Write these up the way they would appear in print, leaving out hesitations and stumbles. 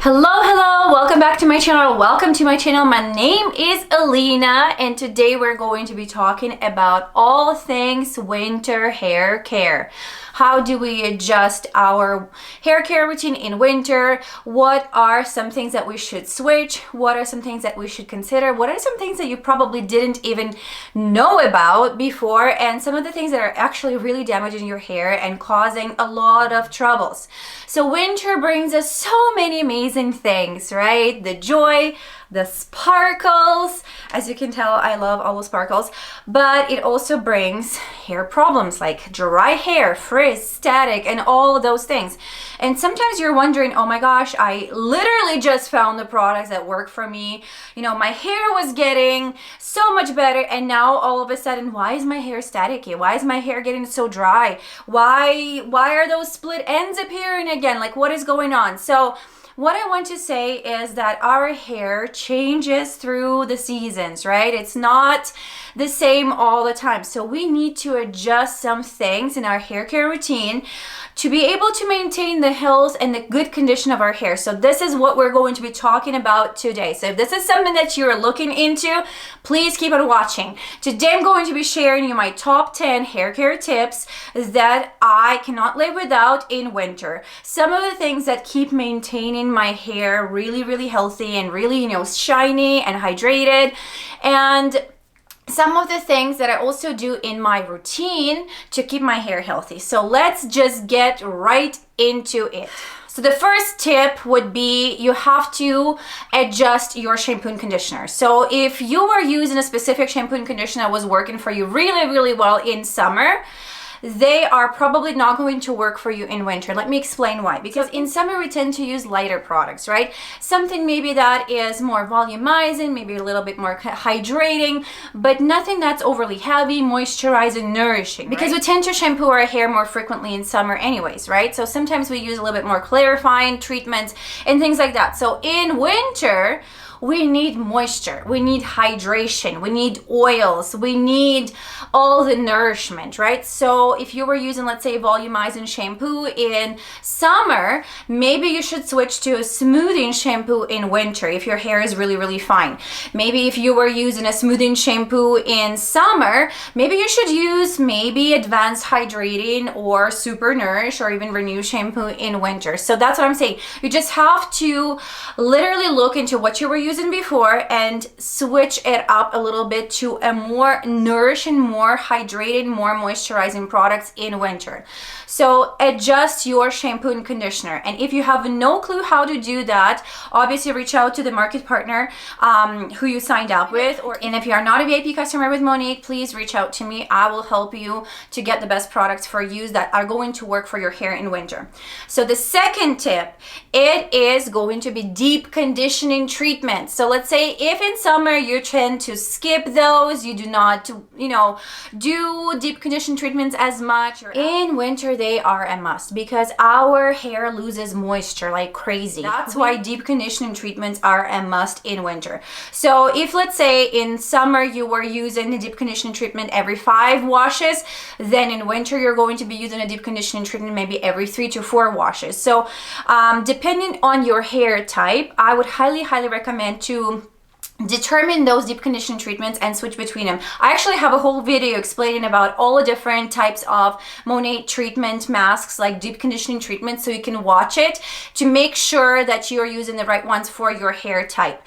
Hello, welcome back to my channel. Welcome to my channel. My name is Alina and today we're going to be talking about all things winter hair care. How do we adjust our hair care routine in winter? What are some things that we should switch? What are some things that we should consider? What are some things that you probably didn't even know about before? And some of the things that are actually really damaging your hair and causing a lot of troubles. So winter brings us so many amazing things, right? The joy, the sparkles. As you can tell, I love all the sparkles, but it also brings hair problems like dry hair, frizz, static, and all of those things. And sometimes you're wondering, oh my gosh, I literally just found the products that work for me. You know, my hair was getting so much better, and now all of a sudden, why is my hair staticky? Why is my hair getting so dry? Why are those split ends appearing again? Like, what is going on? So what I want to say is that our hair changes through the seasons, right? It's not the same all the time. So we need to adjust some things in our hair care routine to be able to maintain the health and the good condition of our hair. So this is what we're going to be talking about today. So if this is something that you're looking into, please keep on watching. Today I'm going to be sharing you my top 10 hair care tips that I cannot live without in winter. Some of the things that keep maintaining my hair really healthy and really, shiny and hydrated, and some of the things that I also do in my routine to keep my hair healthy. So let's just get right into it. So the first tip would be you have to adjust your shampoo and conditioner. So if you were using a specific shampoo and conditioner that was working for you really well in summer, they are probably not going to work for you in winter. Let me explain why. Because in summer we tend to use lighter products, right? Something maybe that is more volumizing, maybe a little bit more hydrating, but nothing that's overly heavy, moisturizing, nourishing. Because we tend to shampoo our hair more frequently in summer anyways, right? So sometimes we use a little bit more clarifying treatments and things like that. So in winter, we need moisture, we need hydration, we need oils, we need all the nourishment, right? So if you were using, let's say, volumizing shampoo in summer, maybe you should switch to a smoothing shampoo in winter if your hair is really fine. Maybe if you were using a smoothing shampoo in summer, maybe you should use advanced hydrating or super nourish or even renew shampoo in winter. So that's what I'm saying. You just have to literally look into what you were using before and switch it up a little bit to a more nourishing, more hydrated, more moisturizing products in winter. So adjust your shampoo and conditioner. And if you have no clue how to do that, obviously reach out to the market partner who you signed up with. And if you are not a VIP customer with MONAT, please reach out to me. I will help you to get the best products for you that are going to work for your hair in winter. So the second tip, it is going to be deep conditioning treatment. So let's say if in summer you tend to skip those, you do not, do deep condition treatments as much. In winter, they are a must because our hair loses moisture like crazy. That's why deep conditioning treatments are a must in winter. So if, let's say, in summer you were using a deep conditioning treatment every 5 washes, then in winter you're going to be using a deep conditioning treatment maybe every 3 to 4 washes. So depending on your hair type, I would highly recommend to determine those deep conditioning treatments and switch between them. I actually have a whole video explaining about all the different types of MONAT treatment masks, like deep conditioning treatments, so you can watch it to make sure that you're using the right ones for your hair type.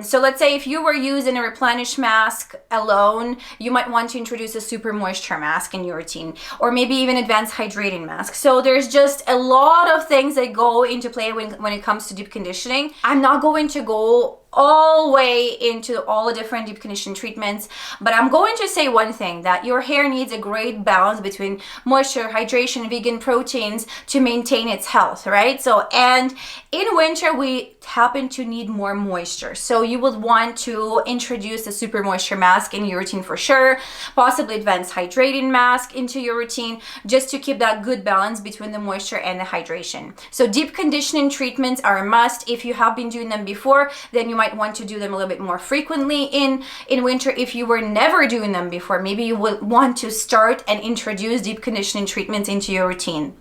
So let's say if you were using a replenish mask alone, you might want to introduce a super moisture mask in your routine, or maybe even advanced hydrating mask. So there's just a lot of things that go into play when it comes to deep conditioning. I'm not going to go all the way into all the different deep conditioning treatments, but I'm going to say one thing, that your hair needs a great balance between moisture, hydration, vegan proteins to maintain its health, right? So, and in winter we happen to need more moisture, so you would want to introduce a super moisture mask in your routine for sure, possibly advanced hydrating mask into your routine, just to keep that good balance between the moisture and the hydration. So deep conditioning treatments are a must. If you have been doing them before, then you might want to do them a little bit more frequently in winter. If you were never doing them before, maybe you will want to start and introduce deep conditioning treatments into your routine.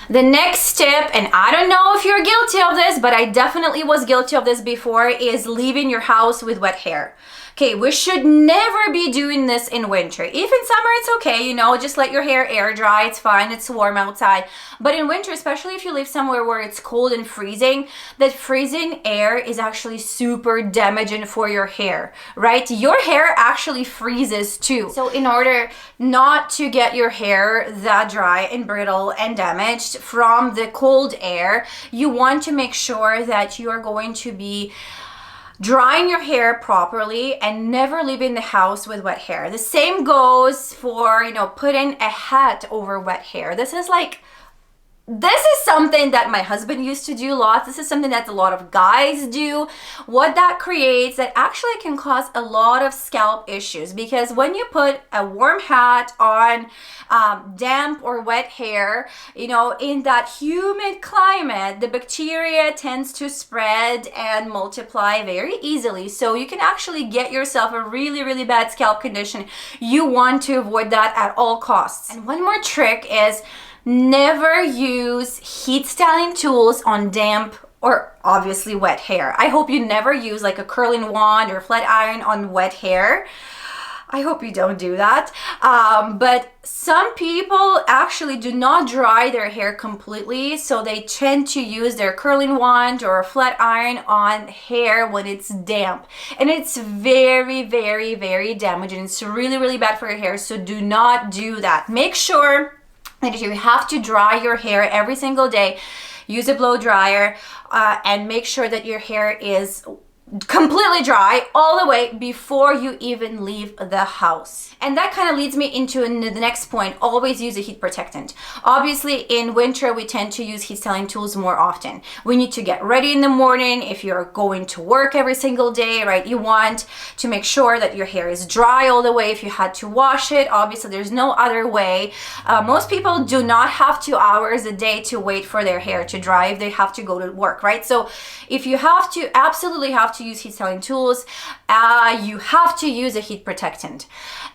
The next tip, and I don't know if you're guilty of this, but I definitely was guilty of this before, is leaving your house with wet hair. Okay, we should never be doing this in winter. If in summer it's okay, you know, just let your hair air dry, it's fine, it's warm outside. But in winter, especially if you live somewhere where it's cold and freezing, that freezing air is actually super damaging for your hair, right? Your hair actually freezes too. So in order not to get your hair that dry and brittle and damaged from the cold air, you want to make sure that you are going to be drying your hair properly and never leaving the house with wet hair. The same goes for, you know, putting a hat over wet hair. This is something that my husband used to do lots. This is something that a lot of guys do. What that creates, that actually can cause a lot of scalp issues, because when you put a warm hat on damp or wet hair, you know, in that humid climate, the bacteria tends to spread and multiply very easily. So you can actually get yourself a really, really bad scalp condition. You want to avoid that at all costs. And one more trick is never use heat styling tools on damp or obviously wet hair. I hope you never use like a curling wand or flat iron on wet hair. I hope you don't do that. But some people actually do not dry their hair completely, so they tend to use their curling wand or a flat iron on hair when it's damp. And it's very, very, very damaging. It's really, really bad for your hair, so do not do that. Make sure that if you have to dry your hair every single day, use a blow dryer and make sure that your hair is completely dry all the way before you even leave the house. And that kind of leads me into the next point. Always use a heat protectant. Obviously in winter we tend to use heat styling tools more often. We need to get ready in the morning. If you're going to work every single day, right, you want to make sure that your hair is dry all the way. If you had to wash it, obviously there's no other way. Most people do not have 2 hours a day to wait for their hair to dry if they have to go to work, right? So if you have to, absolutely have to use heat styling tools, you have to use a heat protectant.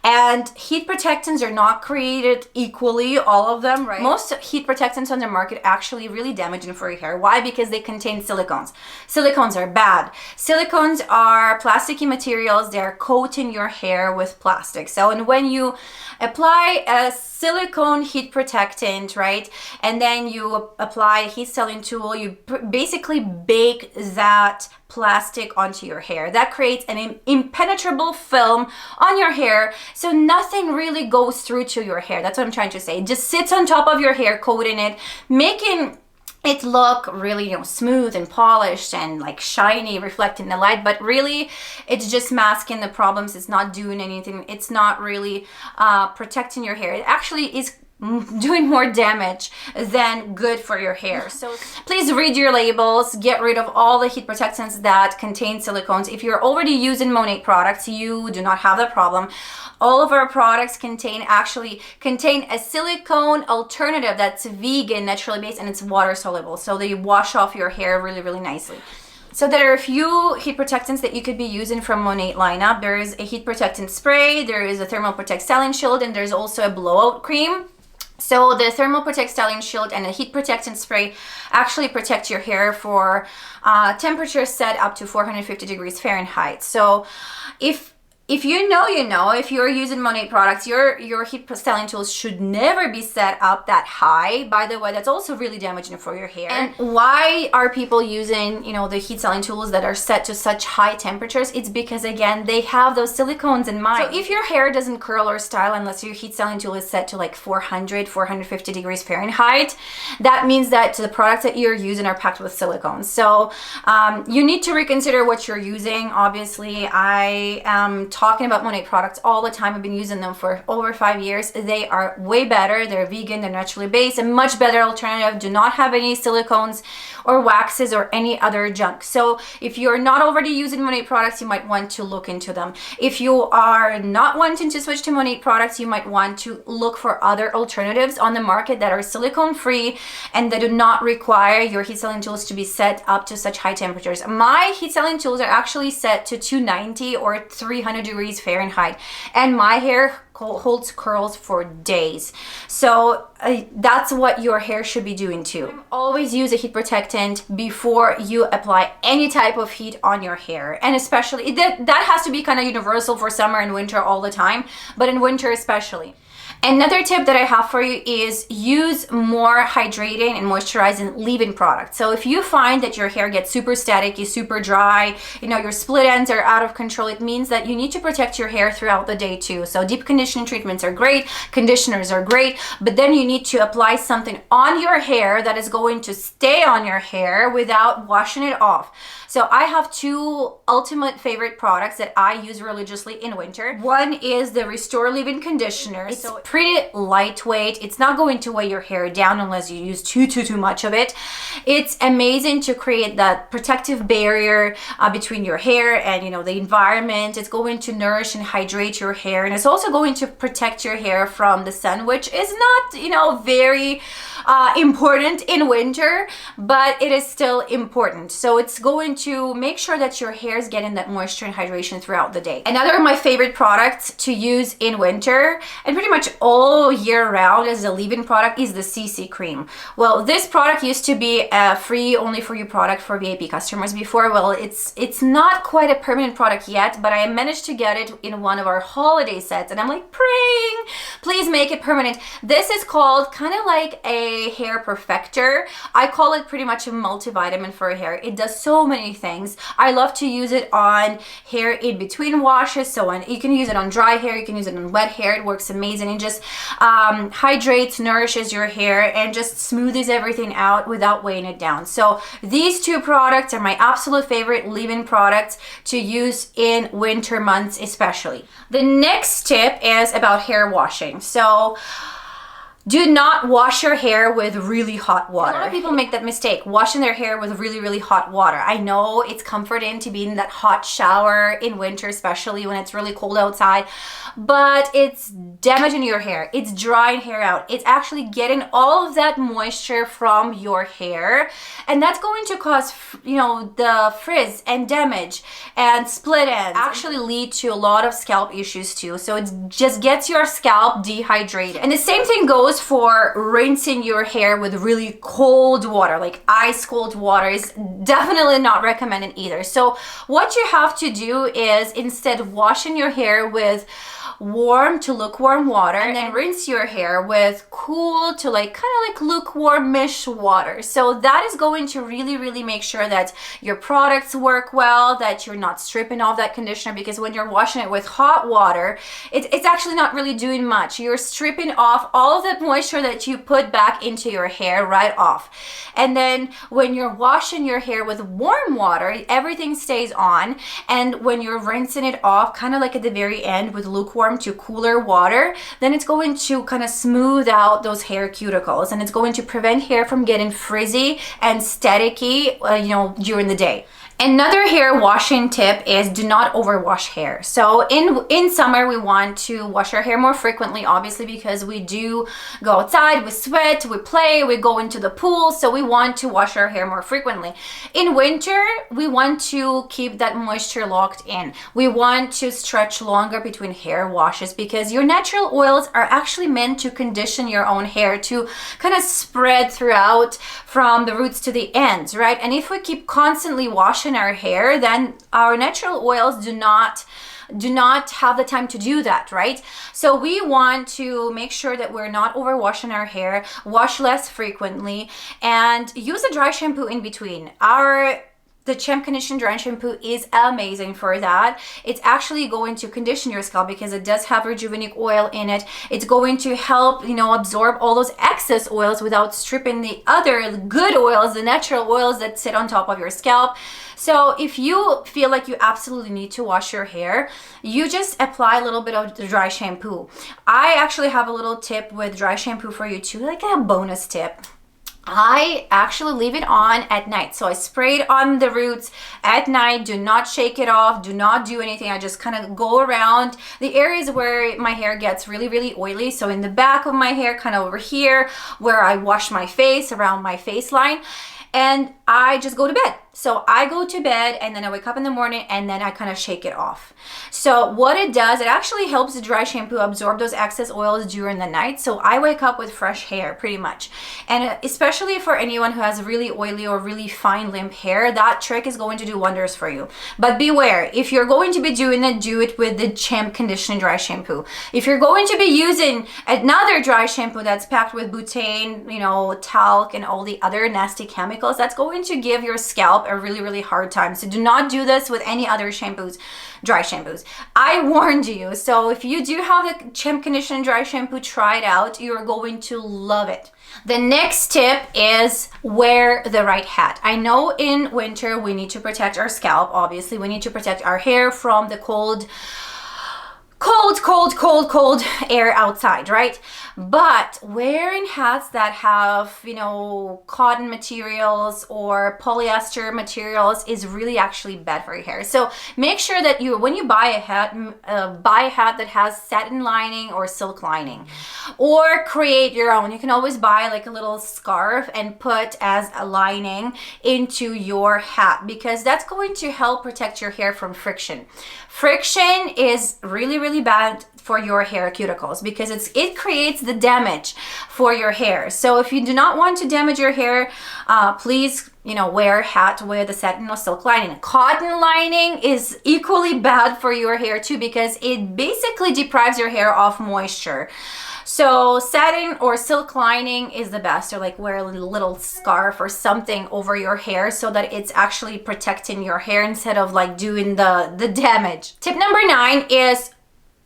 And heat protectants are not created equally, all of them, right? Most heat protectants on the market actually really damaging for your hair. Why? Because they contain silicones. Silicones are bad. Silicones are plasticky materials. They're coating your hair with plastic. So, and when you apply a silicone heat protectant, right, and then you apply a heat styling tool, you basically bake that plastic onto your hair. That creates an impenetrable film on your hair, so nothing really goes through to your hair. That's what I'm trying to say. It just sits on top of your hair, coating it, making it look really, you know, smooth and polished and like shiny, reflecting the light, but really it's just masking the problems. It's not doing anything. It's not really protecting your hair. It actually is doing more damage than good for your hair. So please read your labels, get rid of all the heat protectants that contain silicones. If you're already using MONAT products, you do not have that problem. All of our products actually contain a silicone alternative that's vegan, naturally based, and it's water soluble, so they wash off your hair really, really nicely. So there are a few heat protectants that you could be using from MONAT lineup. There is a heat protectant spray, there is a thermal protect styling shield, and there's also a blowout cream. So the thermal protect styling shield and the heat protectant spray actually protect your hair for temperatures set up to 450 degrees Fahrenheit. So if you know, if you're using MONAT products, your heat styling tools should never be set up that high. By the way, that's also really damaging for your hair. And why are people using, you know, the heat styling tools that are set to such high temperatures? It's because, again, they have those silicones in mind. So if your hair doesn't curl or style unless your heat styling tool is set to like 450 degrees Fahrenheit, that means that the products that you're using are packed with silicones. So you need to reconsider what you're using. Obviously, I am talking about MONAT products all the time. I've been using them for over 5 years. They are way better. They're vegan, they're naturally based, a much better alternative. Do not have any silicones or waxes or any other junk. So if you're not already using MONAT products, you might want to look into them. If you are not wanting to switch to MONAT products, you might want to look for other alternatives on the market that are silicone free and that do not require your heat styling tools to be set up to such high temperatures. My heat styling tools are actually set to 290 or 300 degrees Fahrenheit, and my hair holds curls for days. So that's what your hair should be doing too. Always use a heat protectant before you apply any type of heat on your hair, and especially that has to be kind of universal for summer and winter all the time, but in winter especially. Another tip that I have for you is use more hydrating and moisturizing leave-in products. So if you find that your hair gets super staticky, super dry, your split ends are out of control, it means that you need to protect your hair throughout the day too. So deep conditioning treatments are great, conditioners are great, but then you need to apply something on your hair that is going to stay on your hair without washing it off. So I have two ultimate favorite products that I use religiously in winter. One is the Restore Leave-In Conditioner. It's pretty lightweight. It's not going to weigh your hair down unless you use too much of it. It's amazing to create that protective barrier between your hair and the environment. It's going to nourish and hydrate your hair, and it's also going to protect your hair from the sun, which is not very important in winter, but it is still important. So it's going to make sure that your hair is getting that moisture and hydration throughout the day. Another of my favorite products to use in winter and pretty much all year round as a leave-in product is the CC cream. Well, this product used to be a free only for you product for VIP customers before. Well, it's not quite a permanent product yet, but I managed to get it in one of our holiday sets, and I'm like praying, please make it permanent. This is called kind of like a hair perfector. I call it pretty much a multivitamin for hair. It does so many things. I love to use it on hair in between washes. So you can use it on dry hair, you can use it on wet hair. It works amazing. It just hydrates, nourishes your hair, and just smoothes everything out without weighing it down. So these two products are my absolute favorite leave-in products to use in winter months especially. The next tip is about hair washing. So do not wash your hair with really hot water. A lot of people make that mistake, washing their hair with really hot water. I know it's comforting to be in that hot shower in winter, especially when it's really cold outside, but it's damaging your hair. It's drying hair out. It's actually getting all of that moisture from your hair, and that's going to cause, the frizz and damage and split ends. Actually lead to a lot of scalp issues too. So it just gets your scalp dehydrated. And the same thing goes for rinsing your hair with really cold water, like ice cold water is definitely not recommended either. So what you have to do is instead washing your hair with warm to lukewarm water, and then rinse your hair with cool to kind of like lukewarmish water. So that is going to really make sure that your products work well, that you're not stripping off that conditioner, because when you're washing it with hot water, it's actually not really doing much. You're stripping off all of that moisture that you put back into your hair right off. And then when you're washing your hair with warm water, everything stays on, and when you're rinsing it off kind of like at the very end with lukewarm to cooler water, then it's going to kind of smooth out those hair cuticles, and it's going to prevent hair from getting frizzy and staticky during the day. Another hair washing tip is do not overwash hair. So in summer, we want to wash our hair more frequently, obviously, because we do go outside, we sweat, we play, we go into the pool. So we want to wash our hair more frequently. In winter, we want to keep that moisture locked in. We want to stretch longer between hair washes, because your natural oils are actually meant to condition your own hair to kind of spread throughout from the roots to the ends, right? And if we keep constantly washing our hair, then our natural oils do not have the time to do that, right? So we want to make sure that we're not overwashing our hair, wash less frequently, and use a dry shampoo in between. The Champ Condition Dry Shampoo is amazing for that. It's actually going to condition your scalp because it does have rejuvenating oil in it. It's going to help, absorb all those excess oils without stripping the other good oils, the natural oils that sit on top of your scalp. So if you feel like you absolutely need to wash your hair, you just apply a little bit of the dry shampoo. I actually have a little tip with dry shampoo for you too, like a bonus tip. I actually leave it on at night. So I spray it on the roots at night. Do not shake it off. Do not do anything. I just kind of go around the areas where my hair gets really oily. So in the back of my hair, kind of over here where I wash my face, around my face line. And I just go to bed. So I go to bed and then I wake up in the morning and then I kind of shake it off. So what it does, it actually helps the dry shampoo absorb those excess oils during the night. So I wake up with fresh hair pretty much. And especially for anyone who has really oily or really fine limp hair, that trick is going to do wonders for you. But beware, if you're going to be doing it, do it with the Champ Conditioning Dry Shampoo. If you're going to be using another dry shampoo that's packed with butane, you know, talc and all the other nasty chemicals, that's going to give your scalp a really hard time. So do not do this with any other shampoos, dry shampoos. I warned you. So if you do have the Champ Conditioning Dry Shampoo, try it out. You're going to love it. The next tip is wear the right hat. I know in winter we need to protect our scalp. Obviously, we need to protect our hair from the cold air outside, right? But wearing hats that have, you know, cotton materials or polyester materials is really actually bad for your hair. So make sure that when you buy a hat that has satin lining or silk lining, or create your own. You can always buy like a little scarf and put as a lining into your hat, because that's going to help protect your hair from friction. Friction is really bad for your hair cuticles because it creates the damage for your hair. So if you do not want to damage your hair, please, you know, wear a hat with a satin or silk lining. Cotton lining is equally bad for your hair too, because it basically deprives your hair of moisture. So satin or silk lining is the best, or like wear a little scarf or something over your hair so that it's actually protecting your hair instead of like doing the damage. Tip number 9 is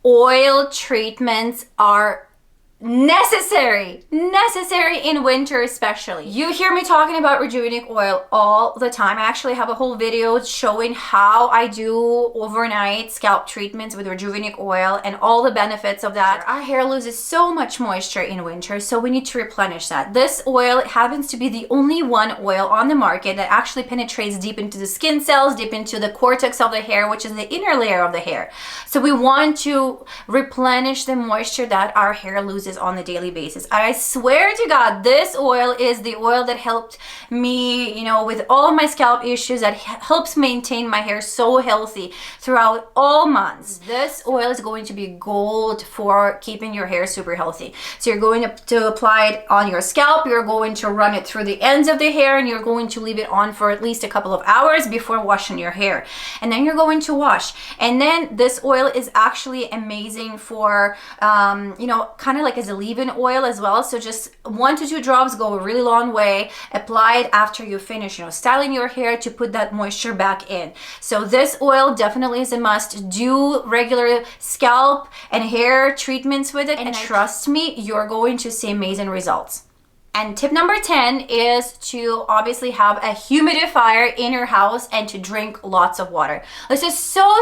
oil treatments are necessary in winter especially. You hear me talking about rejuvenating oil all the time. I actually have a whole video showing how I do overnight scalp treatments with rejuvenating oil and all the benefits of that. Our hair loses so much moisture in winter, so we need to replenish that. This oil happens to be the only one oil on the market that actually penetrates deep into the skin cells, deep into the cortex of the hair, which is the inner layer of the hair. So we want to replenish the moisture that our hair loses on the daily basis. I swear to God, this oil is the oil that helped me, you know, with all of my scalp issues, that helps maintain my hair so healthy throughout all months. This oil is going to be gold for keeping your hair super healthy. So you're going to apply it on your scalp, you're going to run it through the ends of the hair, and you're going to leave it on for at least a couple of hours before washing your hair. And then you're going to wash. And then this oil is actually amazing for, you know, kind of like as a leave-in oil as well. So just 1 to 2 drops go a really long way. Apply it after you finish, you know, styling your hair to put that moisture back in. So this oil definitely is a must. Do regular scalp and hair treatments with it, and trust me, you're going to see amazing results. And tip number 10 is to obviously have a humidifier in your house and to drink lots of water. This is so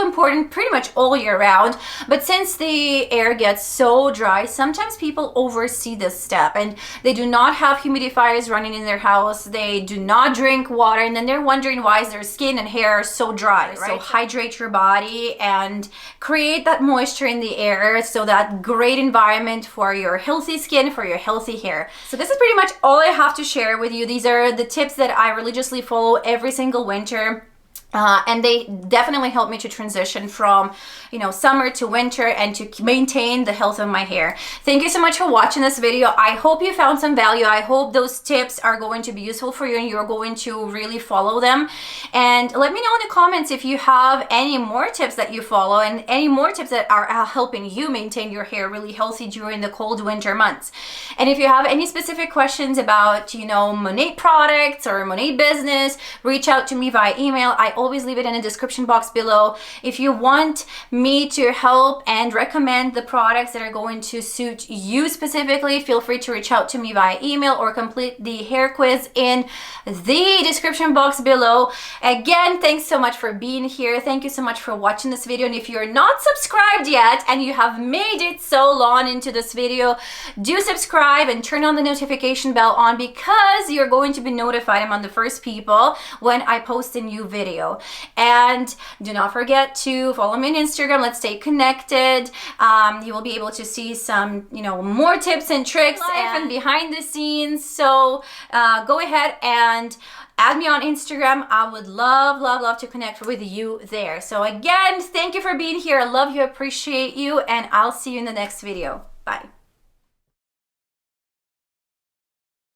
important pretty much all year round, but since the air gets so dry, sometimes people oversee this step and they do not have humidifiers running in their house. They do not drink water, and then they're wondering why is their skin and hair so dry, right? So hydrate your body and create that moisture in the air, so that great environment for your healthy skin, for your healthy hair. So this is pretty much all I have to share with you. These are the tips that I religiously follow every single winter. And they definitely help me to transition from, you know, summer to winter and to maintain the health of my hair. Thank you so much for watching this video. I hope you found some value. I hope those tips are going to be useful for you and you're going to really follow them. And let me know in the comments if you have any more tips that you follow and any more tips that are helping you maintain your hair really healthy during the cold winter months. And if you have any specific questions about, you know, MONAT products or MONAT business, reach out to me via email. I always leave it in the description box below. If you want me to help and recommend the products that are going to suit you specifically, feel free to reach out to me via email or complete the hair quiz in the description box below. Again, thanks so much for being here. Thank you so much for watching this video. And if you're not subscribed yet and you have made it so long into this video, do subscribe and turn on the notification bell on, because you're going to be notified. I'm on the first people when I post a new video. video. And do not forget to follow me on Instagram. Let's stay connected. You will be able to see some, more tips and tricks and behind the scenes. So go ahead and add me on Instagram. I would love to connect with you there. So again, thank you for being here. I love you, appreciate you, and I'll see you in the next video. Bye.